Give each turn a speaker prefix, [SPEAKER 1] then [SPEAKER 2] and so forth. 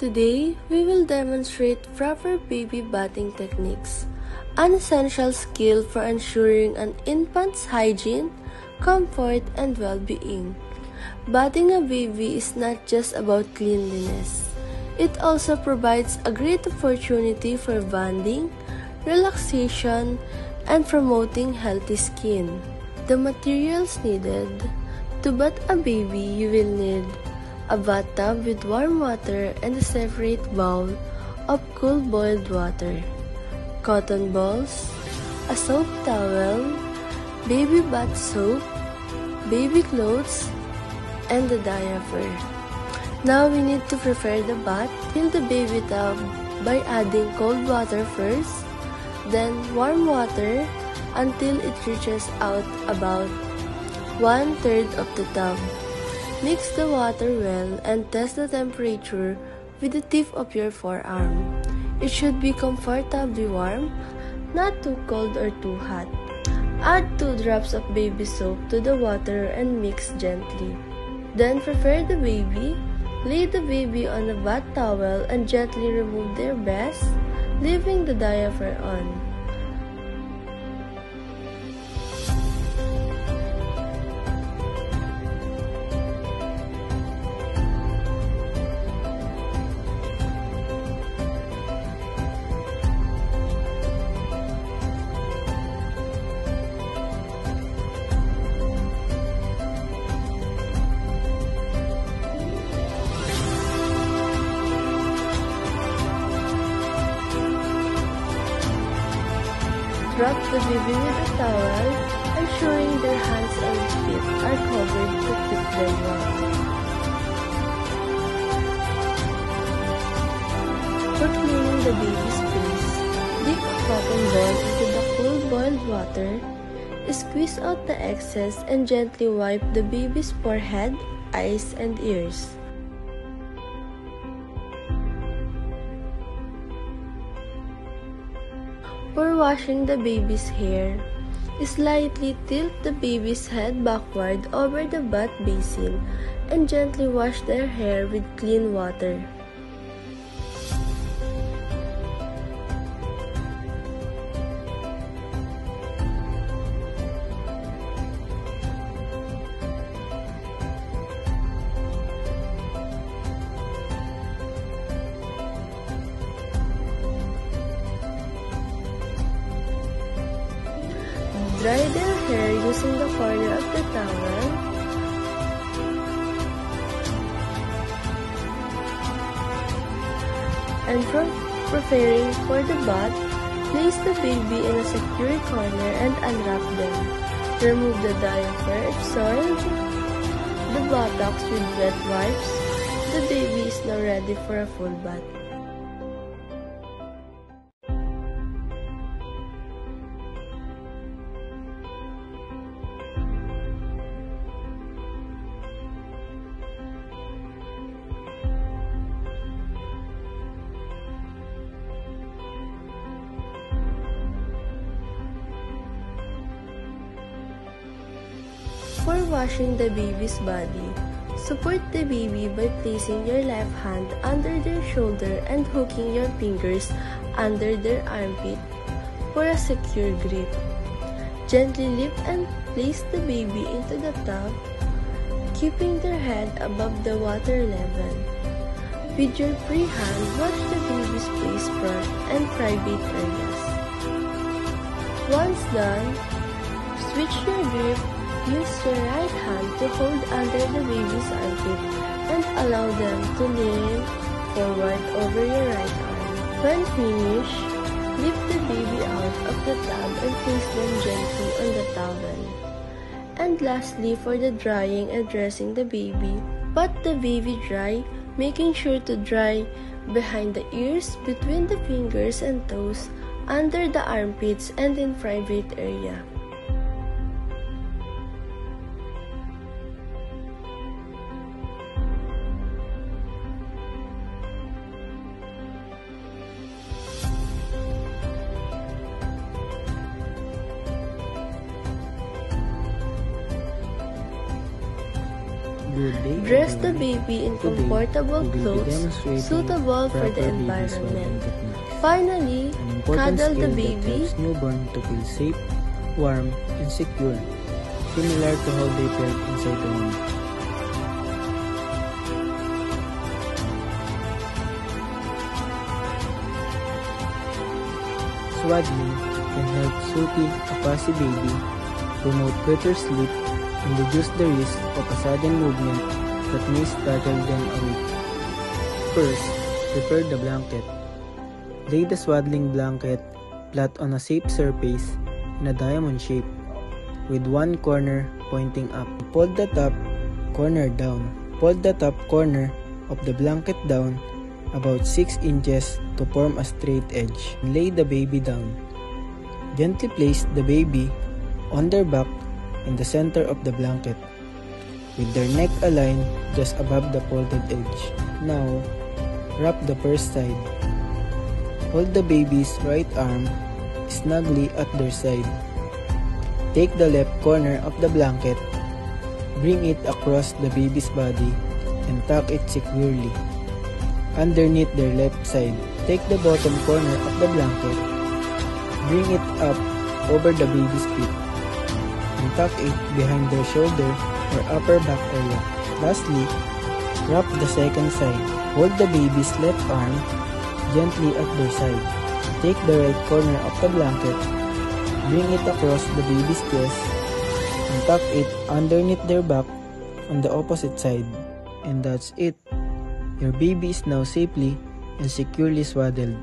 [SPEAKER 1] Today, we will demonstrate proper baby bathing techniques, an essential skill for ensuring an infant's hygiene, comfort, and well-being. Bathing a baby is not just about cleanliness. It also provides a great opportunity for bonding, relaxation, and promoting healthy skin. The materials needed. To bath a baby, you will need a bathtub with warm water and a separate bowl of cool boiled water, cotton balls, a soap towel, baby bath soap, baby clothes, and a diaper. Now we need to prepare the bath. Fill the baby tub by adding cold water first, then warm water until it reaches out about 1/3 of the tub. Mix the water well and test the temperature with the tip of your forearm. It should be comfortably warm, not too cold or too hot. Add 2 drops of baby soap to the water and mix gently. Then prepare the baby. Lay the baby on a bath towel and gently remove their breast, leaving the diaper on. Wrap the baby with a towel, ensuring their hands and feet are covered to keep them warm. For cleaning the baby's face, dip a cotton ball into the cool boiled water, squeeze out the excess, and gently wipe the baby's forehead, eyes, and ears. For washing the baby's hair, slightly tilt the baby's head backward over the bath basin and gently wash their hair with clean water. Dry their hair using the corner of the towel. And from preparing for the bath, place the baby in a secure corner and unwrap them. Remove the diaper if soiled, the buttocks with wet wipes. The baby is now ready for a full bath. For washing the baby's body, support the baby by placing your left hand under their shoulder and hooking your fingers under their armpit for a secure grip. Gently lift and place the baby into the tub, keeping their head above the water level. With your free hand, wash the baby's face, front, and private areas. Once done, switch your grip. Use your right hand to hold under the baby's armpit and allow them to lean forward over your right arm. When finished, lift the baby out of the tub and place them gently on the towel. And lastly, for the drying and dressing the baby, pat the baby dry, making sure to dry behind the ears, between the fingers and toes, under the armpits, and in private area.
[SPEAKER 2] Good day,
[SPEAKER 1] Dress the
[SPEAKER 2] everyone.
[SPEAKER 1] baby in
[SPEAKER 2] Today,
[SPEAKER 1] comfortable
[SPEAKER 2] we will be
[SPEAKER 1] clothes
[SPEAKER 2] demonstrating
[SPEAKER 1] suitable for
[SPEAKER 2] proper
[SPEAKER 1] the
[SPEAKER 2] baby swaddling
[SPEAKER 1] environment.
[SPEAKER 2] techniques.
[SPEAKER 1] Finally,
[SPEAKER 2] An important
[SPEAKER 1] cuddle the
[SPEAKER 2] skill that
[SPEAKER 1] baby.
[SPEAKER 2] helps newborn to feel safe, warm, and secure, similar to how they felt inside the womb. Swaddling can help soothing a fussy baby, promote better sleep, and reduce the risk of a sudden movement that may startle them awake. First, prepare the blanket. Lay the swaddling blanket flat on a safe surface in a diamond shape, with one corner pointing up. Fold the top corner down. Fold the top corner of the blanket down about 6 inches to form a straight edge. Lay the baby down. Gently place the baby on their back in the center of the blanket, with their neck aligned just above the folded edge. Now, wrap the first side. Hold the baby's right arm snugly at their side. Take the left corner of the blanket, bring it across the baby's body, and tuck it securely underneath their left side. Take the bottom corner of the blanket, bring it up over the baby's feet, and tuck it behind their shoulder or upper back area. Lastly, wrap the second side. Hold the baby's left arm gently at their side. Take the right corner of the blanket, bring it across the baby's chest, and tuck it underneath their back on the opposite side. And that's it. Your baby is now safely and securely swaddled.